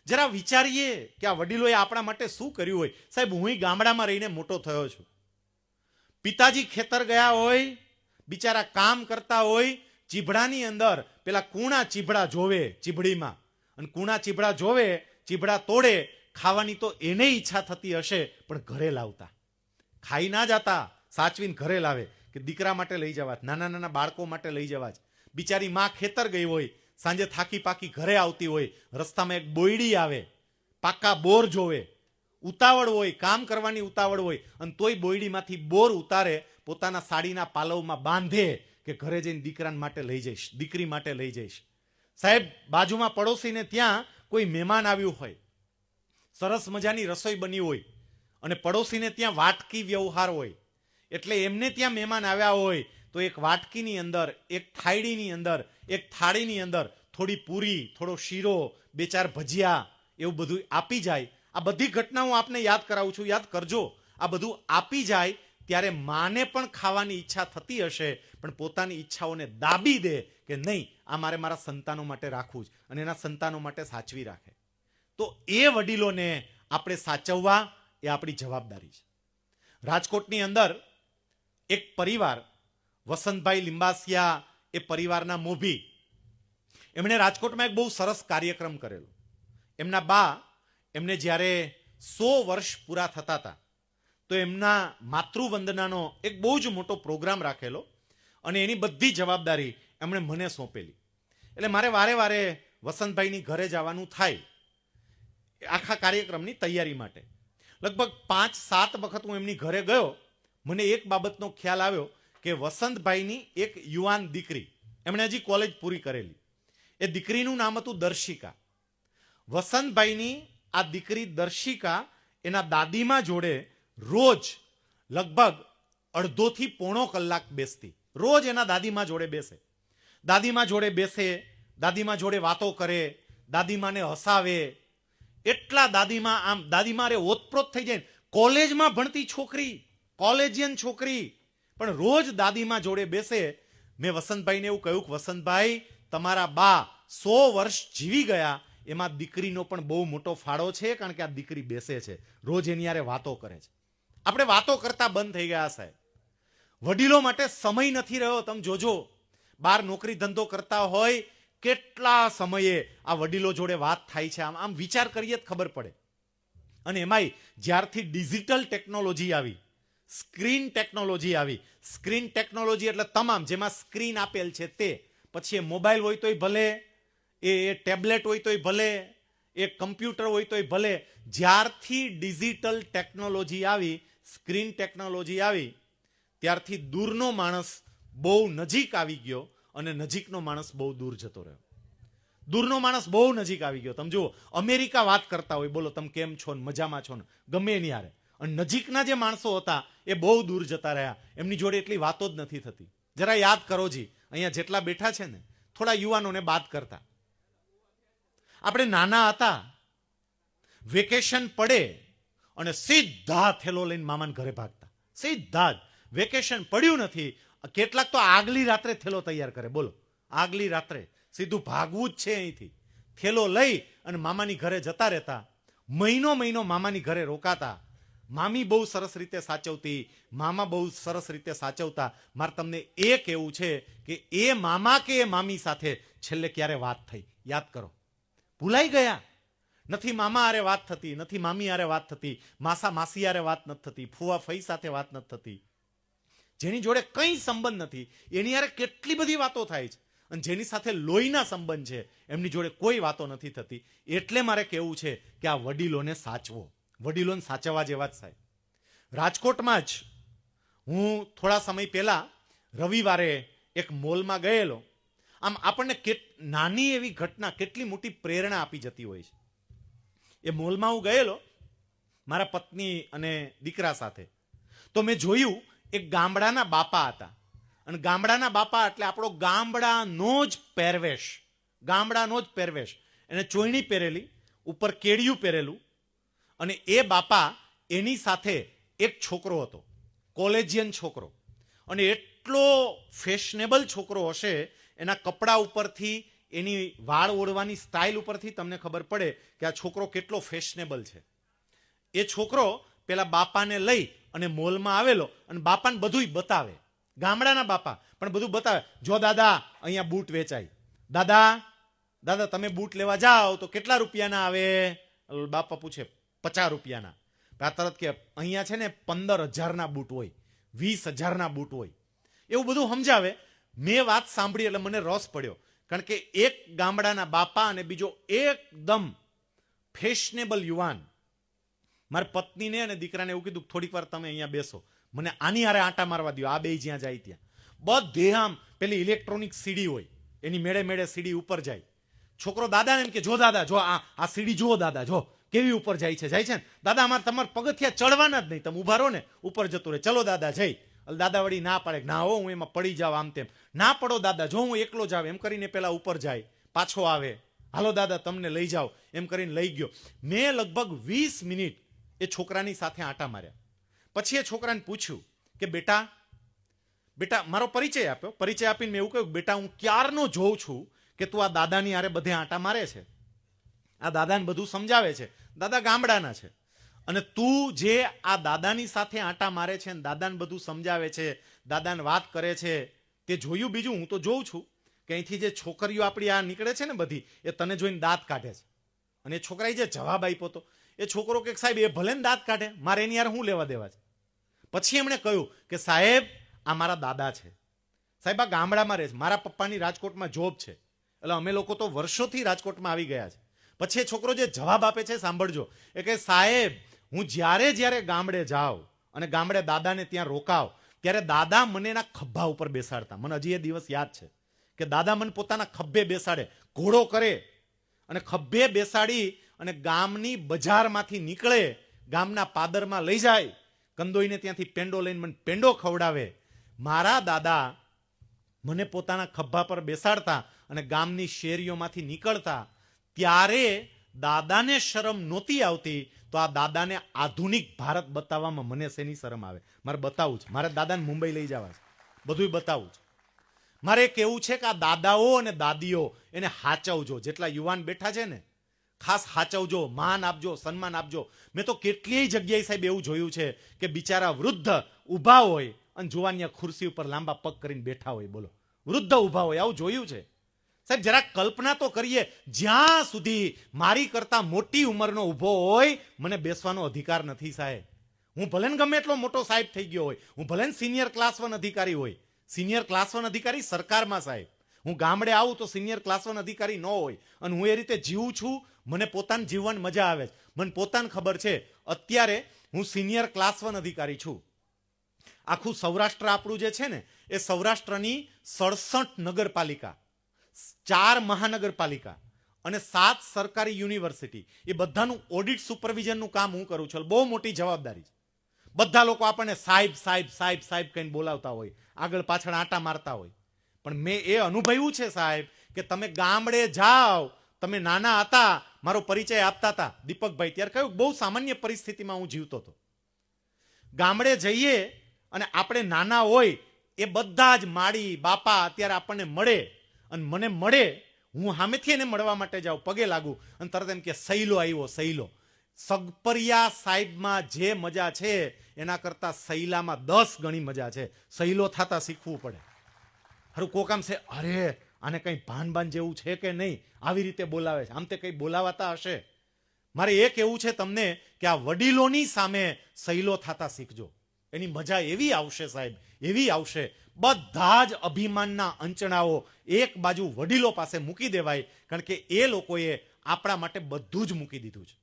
જરા વિચારીએ કે આ વડીલોએ આપણા માટે શું કર્યું હોય. સાહેબ, હું ગામડામાં રહીને મોટો થયો છું. પિતાજી ખેતર ગયા હોય, બિચારા કામ કરતા હોય, ચીભડાની અંદર પેલા કૂણા ચીભડા જોવે ચીભડીમાં, અને કૂણા ચીભડા જોવે, ચીભડા તોડે, ખાવાની તો એને ઈચ્છા થતી હશે, પણ ઘરે લાવતા, ખાઈ ના જતા, સાચવીને ઘરે લાવે કે દીકરા માટે લઈ જવા, નાના નાના બાળકો માટે લઈ જવા. બિચારી માં ખેતર ગઈ હોય, સાંજે થાકી પાકી ઘરે આવતી હોય, રસ્તામાં એક બોયડી આવે, પાકા બોર જોવે, ઉતાવળ હોય, કામ કરવાની ઉતાવળ હોય, અને તોય બોયડીમાંથી બોર ઉતારે, પોતાના સાડીના પાલવમાં બાંધે કે ઘરે જઈને દીકરા માટે લઈ જઈશ, દીકરી માટે લઈ જઈશ. સાહેબ, બાજુમાં પડોશીને ત્યાં કોઈ મહેમાન આવ્યું હોય, સરસ મજાની રસોઈ બની હોય, અને પડોશીને ત્યાં વાટકી વ્યવહાર હોય, એટલે એમને ત્યાં મહેમાન આવ્યા હોય તો એક વાટકીની અંદર, એક થાળીની અંદર, એક થાળીની અંદર થોડી પૂરી, થોડો શીરો, 2-4 ભજીયા, એવું બધું આપી જાય. આ બધી ઘટના હું આપને યાદ કરાવું છું, યાદ કરજો. આ બધું આપી જાય ત્યારે માને પણ ખાવાની ઈચ્છા થતી હશે, પણ પોતાની ઈચ્છાઓને દાબી દે કે નહીં, આ મારે મારા સંતાનો માટે રાખવું જ, અને એના સંતાનો માટે સાચવી રાખે. તો એ વડીલોને આપણે સાચવવા એ આપણી જવાબદારી છે. રાજકોટની અંદર એક પરિવાર, વસંતભાઈ લિંબાસિયા, એ પરિવારના મોભી, એમણે રાજકોટમાં એક બહુ સરસ કાર્યક્રમ કરેલો. એમના બા, એમને જ્યારે 100 વર્ષ પૂરા થતા હતા તો એમના માતૃવંદનાનો એક બહુ જ મોટો પ્રોગ્રામ રાખેલો, અને એની બધી જવાબદારી એમણે મને સોંપેલી. એટલે મારે વારે વારે વસંતભાઈની ઘરે જવાનું થાય આખા કાર્યક્રમની તૈયારી માટે. લગભગ 5-7 વખત હું એમની ઘરે ગયો. મને એક બાબતનો ખ્યાલ આવ્યો કે વસંતભાઈની એક યુવાન દીકરી, એમણે હજી કોલેજ પૂરી કરેલી, એ દીકરીનું નામ હતું દર્શિકા. વસંતભાઈની આ દીકરી દર્શિકા એના દાદીમા જોડે રોજ લગભગ 1/2 થી 1/4 કલાક બેસતી. રોજ એના દાદીમા જોડે બેસે, દાદીમા જોડે બેસે, દાદીમા જોડે વાતો કરે, દાદીમાને હસાવે. એટલા દાદીમા આમ દાદીમા રે ઓતપ્રોત થઈ જાય. કોલેજમાં ભણતી છોકરી, કોલેજિયન છોકરી, પણ રોજ દાદીમા જોડે બેસે. મેં વસંતભાઈને એવું કહ્યું કે વસંતભાઈ, તમારા બા 100 વર્ષ જીવી ગયા, એમાં દીકરીનો પણ બહુ મોટો ફાળો છે, કારણ કે આ દીકરી બેસે છે, રોજ એની હારે વાતો કરે છે. આપણે વાતો કરતા બંધ થઈ ગયા સાહેબ. વડીલો માટે સમય નથી રહ્યો. તમે જોજો, બહાર નોકરી ધંધો કરતા હોય, કેટલા સમયે આ વડીલો જોડે વાત થાય છે. આમ વિચાર કરીએ જ ખબર પડે. અને એમાંય જ્યારથી ડિજિટલ ટેકનોલોજી આવી, સ્ક્રીન ટેકનોલોજી આવી, સ્ક્રીન ટેકનોલોજી એટલે તમામ, જેમાં સ્ક્રીન આપેલ છે તે, પછી એ મોબાઈલ હોય તોય ભલે, એ ટેબ્લેટ હોય તોય ભલે, એ કમ્પ્યુટર હોય તોય ભલે, જ્યારથી ડિજિટલ ટેકનોલોજી આવી, સ્ક્રીન ટેકનોલોજી આવી, ત્યારથી દૂરનો માણસ બહુ નજીક આવી ગયો, અને નજીકનો માણસ બહુ દૂર જતો રહ્યો. દૂરનો માણસ બહુ નજીક આવી ગયો. તમે જુઓ, અમેરિકા વાત કરતા હોય, બોલો તમે કેમ છો ને, મજામાં છો ને, ગમે એની હારે, અને નજીકના જે માણસો હતા એ બહુ દૂર જતા રહ્યા, એમની જોડે એટલી વાતો જ નથી થતી. જરા યાદ કરો જી, અહીંયા જેટલા બેઠા છે ને, થોડા યુવાનોને બાદ કરતા. આપણે નાના હતા, વેકેશન પડે અને સીધા થેલો લઈને મામાને ઘરે ભાગતા. સીધા જ. વેકેશન પડ્યું નથી, કેટલાક તો આગલી રાત્રે થેલો તૈયાર કરે. બોલો, આગલી રાત્રે સીધું ભાગવું જ છે અહીંથી. થેલો લઈ અને મામાની ઘરે જતા રહેતા. મહિનો મામાની ઘરે રોકાતા. મામી બહુ સરસ રીતે સાચવતી, મામા બહુ સરસ રીતે સાચવતા. મારે તમને એ કહેવું છે કે એ મામા કે એ મામી સાથે છેલ્લે ક્યારે વાત થઈ? યાદ કરો. ભૂલાઈ ગયા. નથી મામા હારે વાત થતી, નથી મામી હારે વાત થતી, માસા માસી હારે વાત નથી થતી, ફુવા ફઈ સાથે વાત નથી થતી. જેની જોડે કંઈ સંબંધ નથી એની હારે કેટલી બધી વાતો થાય છે, અને જેની સાથે લોહીના સંબંધ છે એમની જોડે કોઈ વાતો નથી થતી. એટલે મારે કહેવું છે કે આ વડીલોને સાચવો, વડીલોને સાચવવા જેવા જ સાહેબ. રાજકોટમાં જ હું થોડા સમય પહેલા રવિવારે એક મોલમાં ગયેલો. આમ આપણને નાની એવી ઘટના કેટલી મોટી પ્રેરણા આપી જતી હોય છે. એ મોલમાં હું ગયેલો મારા પત્ની અને દીકરા સાથે. તો મેં જોયું એક ગામડાના બાપા હતા, અને ગામડાના બાપા એટલે આપણો ગામડાનો જ પહેરવેશ, ગામડાનો જ પહેરવેશ. એને ચોયણી પહેરેલી, ઉપર કેડિયું પહેરેલું, અને એ બાપા એની સાથે એક છોકરો હતો, કોલેજિયન છોકરો, અને એટલો ફેશનેબલ છોકરો હશે, એના કપડા ઉપરથી એની વાળ ઓળવાની સ્ટાઇલ ઉપરથી તમને ખબર પડે કે આ છોકરો કેટલો ફેશનેબલ છે. એ છોકરો પેલા બાપાને લઈ અને મોલમાં આવેલો અને બાપાને બધું બતાવે, ગામડાના બાપા પણ બધું બતાવે. જો દાદા અહીંયા બૂટ વેચાય, દાદા દાદા તમે બૂટ લેવા જાઓ તો કેટલા રૂપિયાના આવે? બાપા પૂછે 50 રૂપિયાના. આ તરત કે અહીંયા છે ને 15,000ના બૂટ હોય, 20,000ના બૂટ હોય, એવું બધું સમજાવે. મેં વાત સાંભળી એટલે મને રસ પડ્યો, કારણ કે એક ગામડાના બાપા અને બીજો એકદમ ફેશનેબલ યુવાન. મારી પત્નીને અને દીકરાને એવું કીધું થોડીક વાર તમે અહીંયા બેસો, મને આની હારે આંટા મારવા દો. આ બે જ્યાં જાય ત્યાં બધે આમ પેલી ઇલેક્ટ્રોનિક સીડી હોય, એની મેળે મેળે સીડી ઉપર જાય. છોકરો દાદાને એમ કે જો દાદા જો આ સીડી જુઓ દાદા, જો કેવી ઉપર જાય છે ને દાદા, અમારે તમારે પગથિયા ચડવાના જ નહીં, તમે ઉભા રહો ને ઉપર જતું રહે, ચલો દાદા જઈ. દાદા વળી ના પાડે, ના હો હું એમાં પડી જાવ, આમ તેમ. ના પડો દાદા, જો હું એકલો જાવ, એમ કરીને પેલા ઉપર જાય, પાછો આવે, હાલો દાદા તમને લઈ જાઓ, એમ કરીને લઈ ગયો. મેં લગભગ 20 મિનિટ એ છોકરાની સાથે આંટા માર્યા. પછી એ છોકરાને પૂછ્યું કે બેટા મારો પરિચય આપ્યો. પરિચય આપીને મેં એવું કહ્યું, બેટા હું ક્યારનો જોઉં છું કે તું આ દાદાની હારે બધે આંટા મારે છે, આ દાદાને બધું સમજાવે છે, દાદા ગામડાના છે, અને તું જે આ દાદાની સાથે આંટા મારે છે, દાદાને બધું સમજાવે છે, દાદાને વાત કરે છે, તે જોયું? બીજું હું તો જોઉં છું કે અહીંથી જે છોકરીઓ આપણી આ નીકળે છે ને બધી, એ તને જોઈને દાંત કાઢે છે. અને એ છોકરાએ જે જવાબ આપ્યો હતો, એ છોકરો કે સાહેબ એ ભલે ને દાંત કાઢે, મારે એની યાર શું લેવા દેવા છે? પછી એમણે કહ્યું કે સાહેબ આ મારા દાદા છે, સાહેબ આ ગામડામાં રહે છે, મારા પપ્પાની રાજકોટમાં જોબ છે, એટલે અમે લોકો તો વર્ષોથી રાજકોટમાં આવી ગયા છે. પછી એ છોકરો જે જવાબ આપે છે સાંભળજો, એ કે સાહેબ હું જ્યારે ગામડે જાઉં અને ગામડે દાદાને ત્યાં રોકાવ, ત્યારે દાદા મને એના ખભા ઉપર બેસાડતા. મને હજી એ દિવસ યાદ છે કે દાદા મને પોતાના ખભે બેસાડે, ઘોડો કરે અને ખભે બેસાડી અને ગામની બજારમાંથી નીકળે, ગામના પાદરમાં લઈ જાય, કંદોઈને ત્યાંથી પેંડો લઈને મને પેંડો ખવડાવે. મારા દાદા મને પોતાના ખભા પર બેસાડતા અને ગામની શેરીઓમાંથી નીકળતા, ત્યારે દાદાને શરમ નહોતી આવતી, તો આ દાદાને આધુનિક ભારત બતાવવામાં મને શેની શરમ આવે? મારે બતાવવું છે, મારે દાદાને મુંબઈ લઈ જવા છે, બધું બતાવવું છે. મારે કહેવું છે કે આ દાદાઓ અને દાદીઓ એને હાચવજો. જેટલા યુવાન બેઠા છે ને, ખાસ હાચવજો, માન આપજો, સન્માન આપજો. મેં તો કેટલીય જગ્યાએ સાહેબ એવું જોયું છે કે બિચારા વૃદ્ધ ઊભા હોય અને જુવાનિયા ખુરશી ઉપર લાંબા પગ કરીને બેઠા હોય. બોલો, વૃદ્ધ ઊભા હોય, આવું જોયું છે સાહેબ? જરાક કલ્પના તો કરીએ, જ્યાં સુધી મારી કરતા મોટી ઉંમરનો ઊભો હોય, મને બેસવાનો અધિકાર નથી સાહેબ. હું ભલે ને ગમે એટલો મોટો સાહેબ થઈ ગયો હોય, હું ભલે ને સિનિયર ક્લાસ 1 અધિકારી હોય, સિનિયર ક્લાસ 1 અધિકારી સરકારમાં સાહેબ, હું ગામડે આવું તો સિનિયર ક્લાસ 1 અધિકારી ન હોય, અને હું એ રીતે જીવું છું. મને પોતાને જીવવાની મજા આવે છે, મને પોતાને ખબર છે. અત્યારે હું સિનિયર ક્લાસ 1 અધિકારી છું. આખું સૌરાષ્ટ્ર આપણું જે છે ને, એ સૌરાષ્ટ્રની 67 નગરપાલિકા, 4 મહાનગરપાલિકા અને 7 સરકારી યુનિવર્સિટી, એ બધાનું ઓડિટ સુપરવિઝનનું કામ હું કરું છું. બહુ મોટી જવાબદારી છે. બધા લોકો આપણને સાહેબ સાહેબ સાહેબ સાહેબ કહીને બોલાવતા હોય, આગળ પાછળ આંટા મારતા હોય, પણ મેં એ અનુભવ્યું છે સાહેબ કે તમે ગામડે જાઓ, તમે નાના હતા, મારો પરિચય આપતા હતા દીપકભાઈ, ત્યારે કહ્યું બહુ સામાન્ય પરિસ્થિતિમાં હું જીવતો હતો. ગામડે જઈએ અને આપણે નાના હોય, એ બધા જ માળી બાપા અત્યારે આપણને મળે, અને મને મળે, હું સામેથી એને મળવા માટે જાઉં, પગે લાગુ, અને તરત એમ કે સૈલો આવ્યો, સૈલો. સગપરિયા સાહેબમાં જે મજા છે એના કરતા સૈલામાં 10 ગણી મજા છે. સૈલો થતા શીખવું પડે. હારું કોક આમ છે, અરે આને કંઈ ભાન જેવું છે કે નહીં, આવી રીતે બોલાવે છે, આમ તે કંઈ બોલાવાતા હશે. મારે એ કહેવું છે તમને કે આ વડીલોની સામે સૈલો થતા શીખજો. એની મજા એવી આવશે સાહેબ, એવી આવશે. બધા જ અભિમાનના અંચણાઓ એક બાજુ વડીલો પાસે મૂકી દેવાય, કારણ કે એ લોકોએ આપણા માટે બધું જ મૂકી દીધું છે.